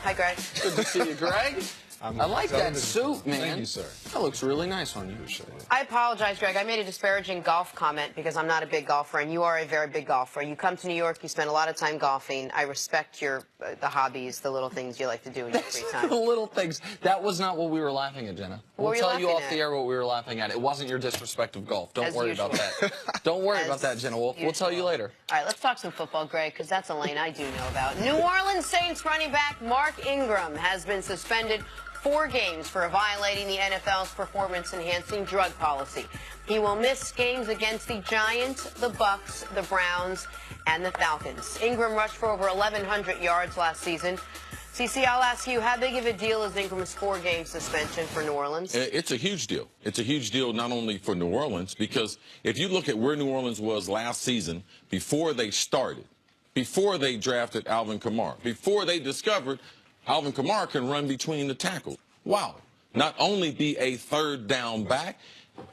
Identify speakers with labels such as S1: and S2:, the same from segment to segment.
S1: Hi, Greg.
S2: Good to see you, Greg. I like that suit, man.
S3: Thank you, sir.
S2: That looks really nice on you.
S1: I apologize, Greg. I made a disparaging golf comment because I'm not a big golfer, and you are a very big golfer. You come to New York, you spend a lot of time golfing. I respect your the hobbies, the little things you like to do in your free time.
S2: The little things. That was not what we were laughing at, Jenna. We'll tell you off the air what we were laughing at. It wasn't your disrespect of golf. Don't worry about that. Don't worry about that, Jenna. We'll tell you later.
S1: All right, let's talk some football, Greg, because that's a lane I do know about. New Orleans Saints running back Mark Ingram has been suspended 4 games for violating the NFL's performance-enhancing drug policy. He will miss games against the Giants, the Bucks, the Browns, and the Falcons. Ingram rushed for over 1,100 yards last season. CC, I'll ask you, how big of a deal is Ingram's 4-game suspension for New Orleans?
S3: It's a huge deal. It's a huge deal not only for New Orleans, because if you look at where New Orleans was last season, before they started, before they drafted Alvin Kamara, before they discovered Alvin Kamara can run between the tackles. Wow. Not only be a third down back,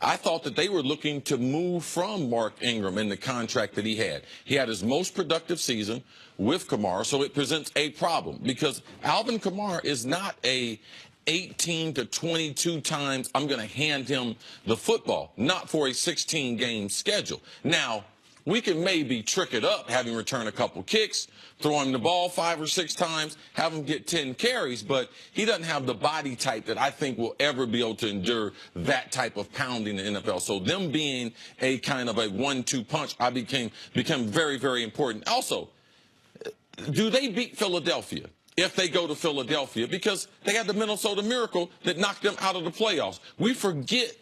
S3: I thought that they were looking to move from Mark Ingram in the contract that he had. He had his most productive season with Kamara, so it presents a problem because Alvin Kamara is not a 18 to 22 times I'm going to hand him the football, not for a 16-game schedule. Now, we can maybe trick it up, have him return a couple kicks, throw him the ball 5 or 6 times, have him get 10 carries, but he doesn't have the body type that I think will ever be able to endure that type of pounding in the NFL. So them being a kind of a 1-2 punch, I became very, very important. Also, do they beat Philadelphia if they go to Philadelphia? Because they had the Minnesota Miracle that knocked them out of the playoffs. We forget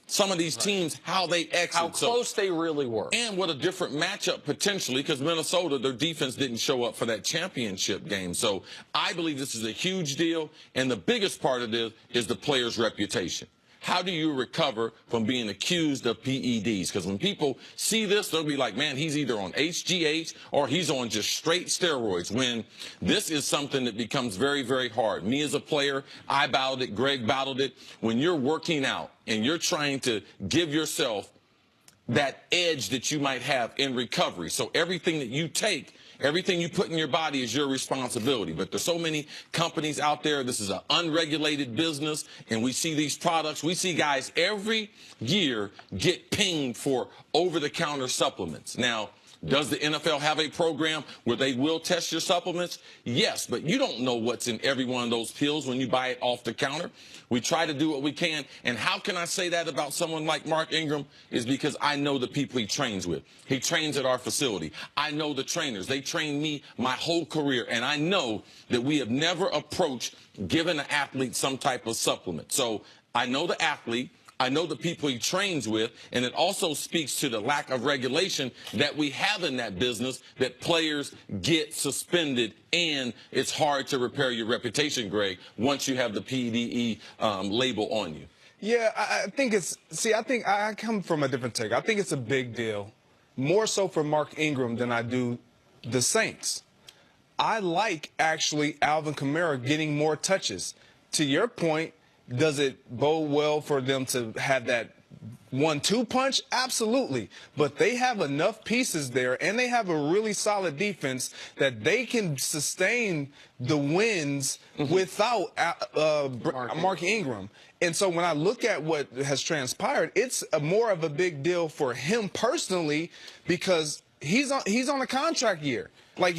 S3: some of these teams, how they exit.
S2: How close they really were.
S3: And what a different matchup potentially, because Minnesota, their defense didn't show up for that championship game. So I believe this is a huge deal, and the biggest part of this is the player's reputation. How do you recover from being accused of PEDs? Because when people see this, they'll be like, man, he's either on HGH or he's on just straight steroids. When this is something that becomes very, very hard. Me as a player, I battled it, Greg battled it. When you're working out and you're trying to give yourself that edge that you might have in recovery. So everything that you take, everything you put in your body is your responsibility. But there's so many companies out there. This is an unregulated business, and we see these products. We see guys every year get pinged for over-the-counter supplements. Now, does the NFL have a program where they will test your supplements? Yes, but you don't know what's in every one of those pills when you buy it off the counter. We try to do what we can. And how can I say that about someone like Mark Ingram? Is because I know the people he trains with. He trains at our facility. I know the trainers. They trained me my whole career. And I know that we have never approached giving an athlete some type of supplement. So I know the athlete. I know the people he trains with, and it also speaks to the lack of regulation that we have in that business, that players get suspended, and it's hard to repair your reputation, Greg, once you have the PDE label on you.
S4: Yeah, I think it's, I think I come from a different take. I think it's a big deal, more so for Mark Ingram than I do the Saints. I like, actually, Alvin Kamara getting more touches. To your point, does it bode well for them to have that 1-2 punch? Absolutely. But they have enough pieces there, and they have a really solid defense that they can sustain the wins without Mark Ingram. And so when I look at what has transpired, it's more of a big deal for him personally because he's on a contract year. Like,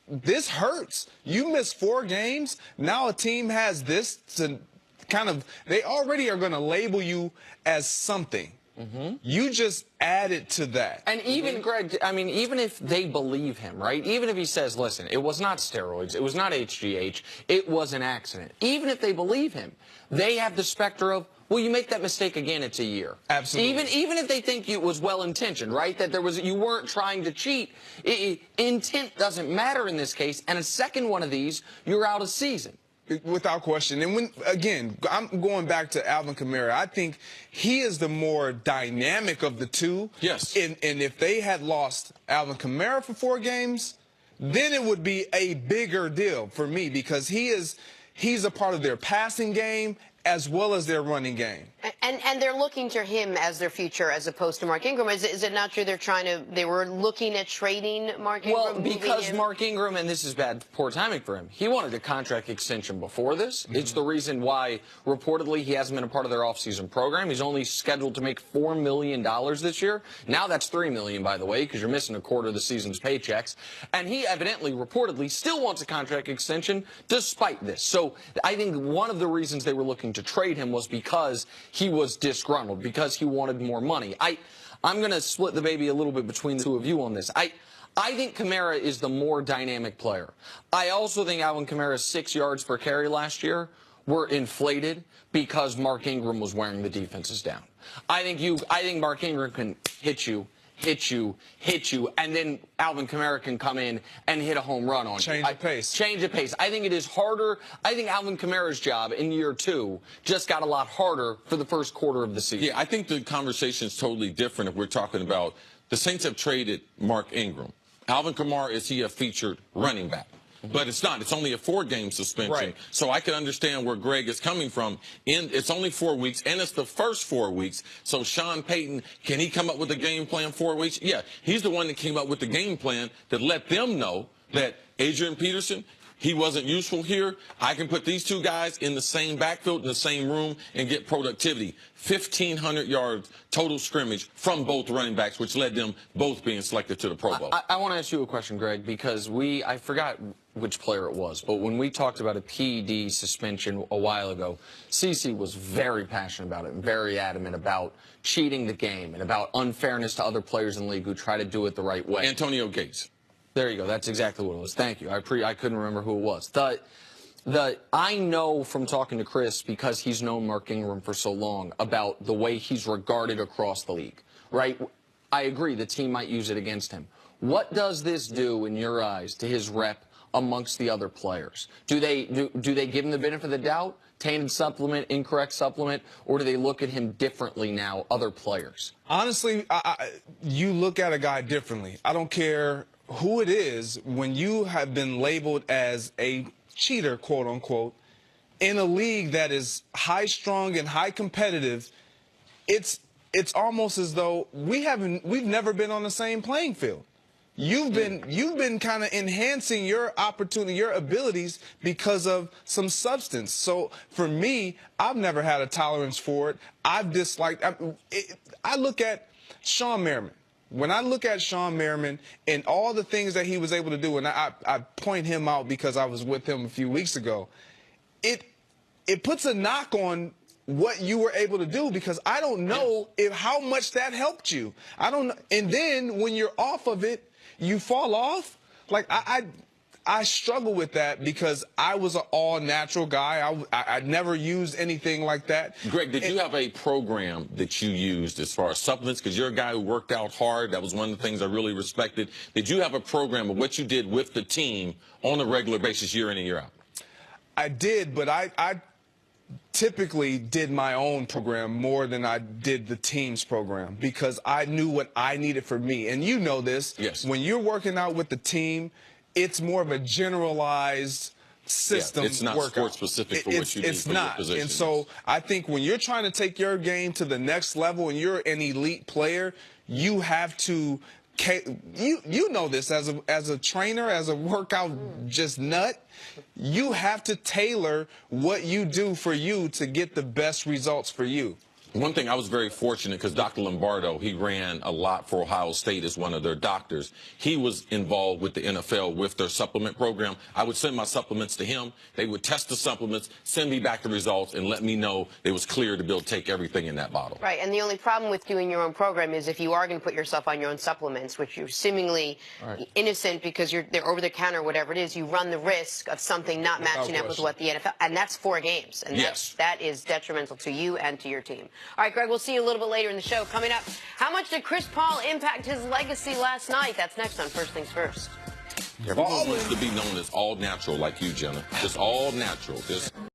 S4: this hurts. You miss 4 games. Now a team has this to kind of, they already are going to label you as something. You just add it to that.
S2: And even, Greg, I mean, even if they believe him, right? Even if he says, listen, it was not steroids, it was not HGH, it was an accident. Even if they believe him, they have the specter of, well, you make that mistake again, it's a year.
S4: Absolutely.
S2: Even if they think it was well-intentioned, right? That you weren't trying to cheat. Intent doesn't matter in this case. And a second one of these, you're out of season.
S4: Without question. And again, I'm going back to Alvin Kamara. I think he is the more dynamic of the two.
S3: Yes.
S4: And if they had lost Alvin Kamara for 4 games, then it would be a bigger deal for me because he's a part of their passing game as well as their running game.
S1: And they're looking to him as their future as opposed to Mark Ingram. Is it not true they were looking at trading Mark Ingram?
S2: Well, because Mark Ingram, and this is poor timing for him, he wanted a contract extension before this. It's the reason why, reportedly, he hasn't been a part of their offseason program. He's only scheduled to make $4 million this year. Now that's $3 million, by the way, because you're missing a quarter of the season's paychecks. And he evidently, reportedly, still wants a contract extension despite this. So I think one of the reasons they were looking to trade him was because he was disgruntled, because he wanted more money. I'm going to split the baby a little bit between the two of you on this. I think Kamara is the more dynamic player. I also think Alvin Kamara's 6 yards per carry last year were inflated because Mark Ingram was wearing the defenses down. I think Mark Ingram can hit you, and then Alvin Kamara can come in and hit a home run on you.
S4: Change the pace.
S2: Change the pace. I think it is harder. I think Alvin Kamara's job in year 2 just got a lot harder for the first quarter of the season.
S3: Yeah, I think the conversation is totally different if we're talking about the Saints have traded Mark Ingram. Alvin Kamara, is he a featured running back? But it's not. It's only a 4-game suspension.
S4: Right.
S3: So I can understand where Greg is coming from. It's only 4 weeks, and it's the first 4 weeks. So Sean Payton, can he come up with a game plan 4 weeks? Yeah, he's the one that came up with the game plan that let them know that Adrian Peterson, he wasn't useful here. I can put these two guys in the same backfield, in the same room, and get productivity. 1,500 yards total scrimmage from both running backs, which led them both being selected to the Pro Bowl.
S2: I want to ask you a question, Greg, because I forgot which player it was, but when we talked about a PED suspension a while ago, CeCe was very passionate about it and very adamant about cheating the game and about unfairness to other players in the league who try to do it the right way.
S3: Antonio Gates.
S2: There you go. That's exactly what it was. Thank you. I couldn't remember who it was. I know from talking to Cris, because he's known Mark Ingram for so long, about the way he's regarded across the league, right? I agree the team might use it against him. What does this do, in your eyes, to his rep amongst the other players? Do they give him the benefit of the doubt, tainted supplement, incorrect supplement, or do they look at him differently now, other players?
S4: Honestly, you look at a guy differently. I don't care who it is. When you have been labeled as a cheater, quote unquote, in a league that is high strung and high competitive, it's almost as though we've never been on the same playing field. You've been kind of enhancing your opportunity, your abilities, because of some substance. So for me, I've never had a tolerance for it. I've disliked. I look at Sean Merriman. When I look at Sean Merriman and all the things that he was able to do, and I point him out because I was with him a few weeks ago, it puts a knock on what you were able to do, because I don't know how much that helped you. I don't know. And then when you're off of it, you fall off. Like I struggle with that because I was an all-natural guy. I never used anything like that.
S3: Greg, did you have a program that you used as far as supplements? Because you're a guy who worked out hard. That was one of the things I really respected. Did you have a program of what you did with the team on a regular basis, year in and year out?
S4: I did, but I typically did my own program more than I did the team's program, because I knew what I needed for me. And you know this.
S3: Yes.
S4: When you're working out with the team, it's more of a generalized system.
S3: Yeah, it's not sport-specific for what you do for your position.
S4: And so I think when you're trying to take your game to the next level and you're an elite player, you have to you know this as a trainer, as a workout just nut, you have to tailor what you do for you to get the best results for you.
S3: One thing, I was very fortunate because Dr. Lombardo, he ran a lot for Ohio State as one of their doctors. He was involved with the NFL with their supplement program. I would send my supplements to him. They would test the supplements, send me back the results, and let me know it was clear to be able to take everything in that bottle.
S1: Right, and the only problem with doing your own program is if you are going to put yourself on your own supplements, which you're seemingly innocent because they're over-the-counter or whatever it is, you run the risk of something not matching up with what the NFL, and that's 4 games. And that is detrimental to you and to your team. All right, Greg, we'll see you a little bit later in the show. Coming up, how much did Chris Paul impact his legacy last night? That's next on First Things First.
S3: Everyone wants to be known as all natural like you, Jenna. Just all natural.